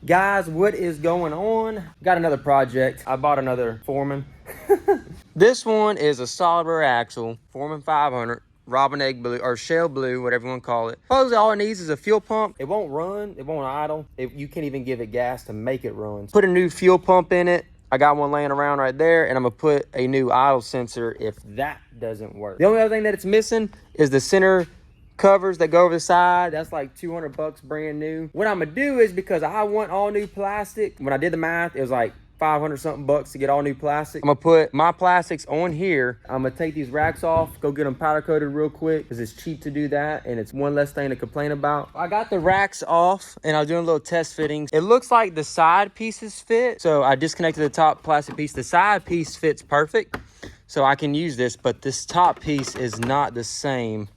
Guys, what is going on? Got another project. I bought another Foreman. This one is a solid rear axle, Foreman 500, robin egg blue, or shell blue, whatever you want to call it. Supposedly all it needs is a fuel pump. It won't run, it won't idle. You can't even give it gas to make it run. Put a new fuel pump in it. I got one laying around right there, and I'm gonna put a new idle sensor if that doesn't work. The only other thing that it's missing is the center covers that go over the side. That's like 200 bucks brand new. What I'm gonna do is, because I want all new plastic, when I did the math, it was like 500 something bucks to get all new plastic. I'm gonna put my plastics on here. I'm gonna take these racks off, go get them powder coated real quick, because it's cheap to do that, and it's one less thing to complain about. I got the racks off, and I was doing a little test fittings. It looks like the side pieces fit, so I disconnected the top plastic piece. The side piece fits perfect, so I can use this, but this top piece is not the same.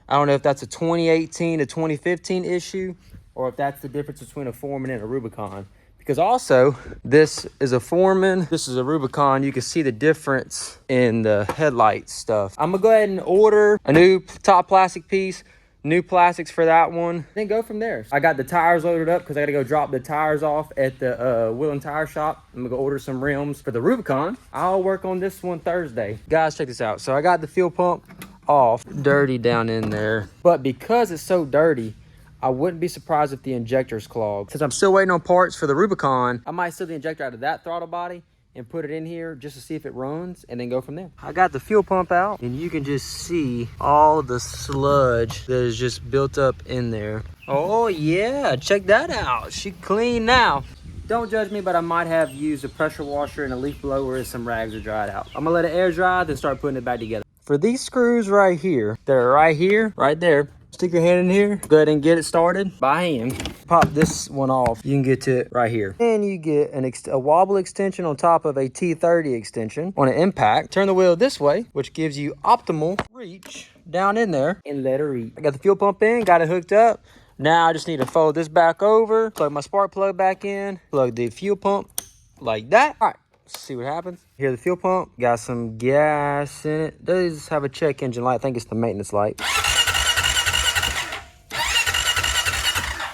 I don't know if that's a 2018 to 2015 issue, or if that's the difference between a Foreman and a Rubicon. Because also, this is a Foreman, this is a Rubicon. You can see the difference in the headlight stuff. I'm gonna go ahead and order a new top plastic piece, new plastics for that one, then go from there. I got the tires loaded up because I gotta go drop the tires off at the wheel and tire shop. I'm gonna go order some rims for the Rubicon. I'll work on this one Thursday. Guys, check this out. So I got the fuel pump off, dirty down in there. But because it's so dirty, I wouldn't be surprised if the injector's clogged. Since I'm still waiting on parts for the Rubicon, I might steal the injector out of that throttle body and put it in here just to see if it runs, and then go from there. I got the fuel pump out, and you can just see all the sludge that is just built up in there. Oh yeah, check that out. She clean now. Don't judge me, but I might have used a pressure washer and a leaf blower as some rags are dried out. I'm gonna let it air dry, then start putting it back together. For these screws right here, they're right here, right there. Stick your hand in here, go ahead and get it started by hand. Pop this one off, you can get to it right here. And you get a wobble extension on top of a T30 extension on an impact. Turn the wheel this way, which gives you optimal reach down in there, and let her eat. I got the fuel pump in, got it hooked up. Now I just need to fold this back over, plug my spark plug back in, plug the fuel pump like that. All right. Let's see what happens. Here, the fuel pump got some gas in it. Does have a check engine light. I think it's the maintenance light.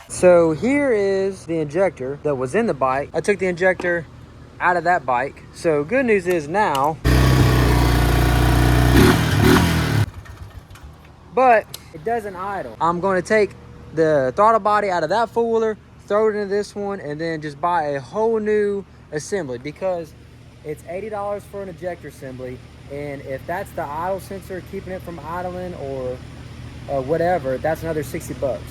So here is the injector that was in the bike. I took the injector out of that bike. So good news is now, but it doesn't idle. I'm going to take the throttle body out of that four-wheeler, throw it into this one, and then just buy a whole new assembly, because it's $80 for an ejector assembly, and if that's the idle sensor keeping it from idling or whatever, that's another 60 bucks.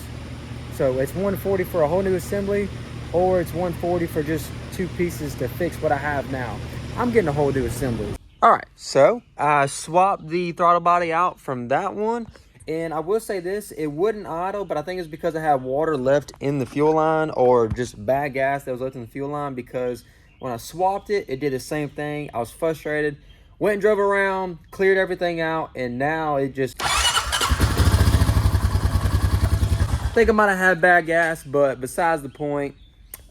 So it's $140 for a whole new assembly, or it's $140 for just two pieces to fix what I have now. I'm getting a whole new assembly. All right, so I swapped the throttle body out from that one, and I will say this, it wouldn't idle, but I think it's because I had water left in the fuel line, or just bad gas that was left in the fuel line, because when I swapped it, it did the same thing. I was frustrated, went and drove around, cleared everything out, and now it just... I think I might have had bad gas, but besides the point,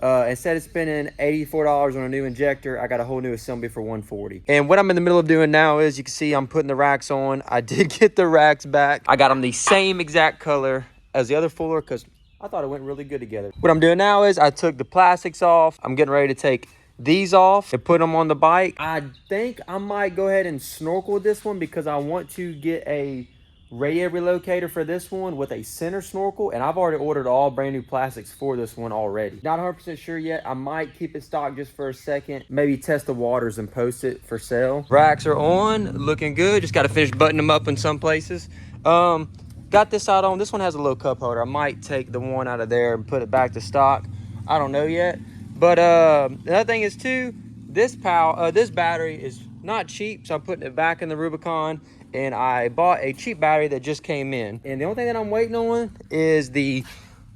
instead of spending $84 on a new injector, I got a whole new assembly for $140. And what I'm in the middle of doing now is, you can see I'm putting the racks on. I did get the racks back. I got them the same exact color as the other fuller, because I thought it went really good together. What I'm doing now is I took the plastics off. I'm getting ready to take these off and put them on the bike. I think I might go ahead and snorkel with this one, because I want to get a radiator relocator for this one with a center snorkel, and I've already ordered all brand new plastics for this one already. Not 100% sure yet. I might keep it stocked just for a second, maybe test the waters and post it for sale. Racks are on, looking good. Just got to finish buttoning them up in some places. Got this out on. This one has a little cup holder. I might take the one out of there and put it back to stock. I don't know yet. But the other thing is too, this battery is not cheap, so I'm putting it back in the Rubicon. And I bought a cheap battery that just came in. And the only thing that I'm waiting on is the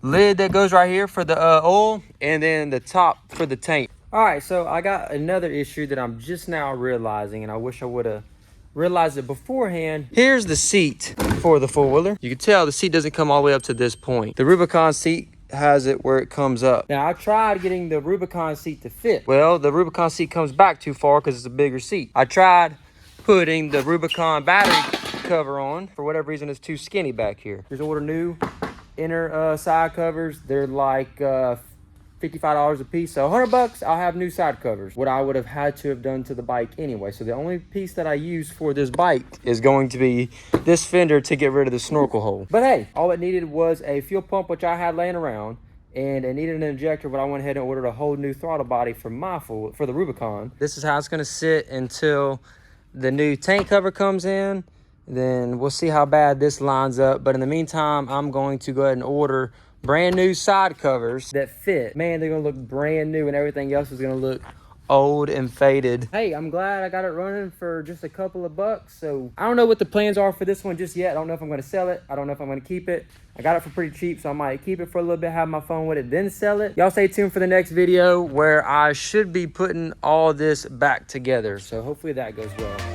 lid that goes right here for the oil, and then the top for the tank. All right, so I got another issue that I'm just now realizing, and I wish I would have realized it beforehand. Here's the seat for the four-wheeler. You can tell the seat doesn't come all the way up to this point. The Rubicon seat has it where it comes up. Now, I tried getting the Rubicon seat to fit. Well, the Rubicon seat comes back too far because it's a bigger seat. I tried putting the Rubicon battery cover on. For whatever reason, it's too skinny back here. Just order new inner side covers. They're like $55 a piece. So $100, I'll have new side covers, what I would have had to have done to the bike anyway. So the only piece that I use for this bike is going to be this fender to get rid of the snorkel hole. But hey, all it needed was a fuel pump, which I had laying around, and it needed an injector, but I went ahead and ordered a whole new throttle body for for the Rubicon. This is how it's gonna sit until the new tank cover comes in. Then we'll see how bad this lines up. But in the meantime, I'm going to go ahead and order brand new side covers that fit. Man, they're gonna look brand new, and everything else is gonna look old and faded. Hey, I'm glad I got it running for just a couple of bucks. So I don't know what the plans are for this one just yet. I don't know if I'm gonna sell it. I don't know if I'm gonna keep it. I got it for pretty cheap, so I might keep it for a little bit, have my fun with it, then sell it. Y'all stay tuned for the next video where I should be putting all this back together. So hopefully that goes well.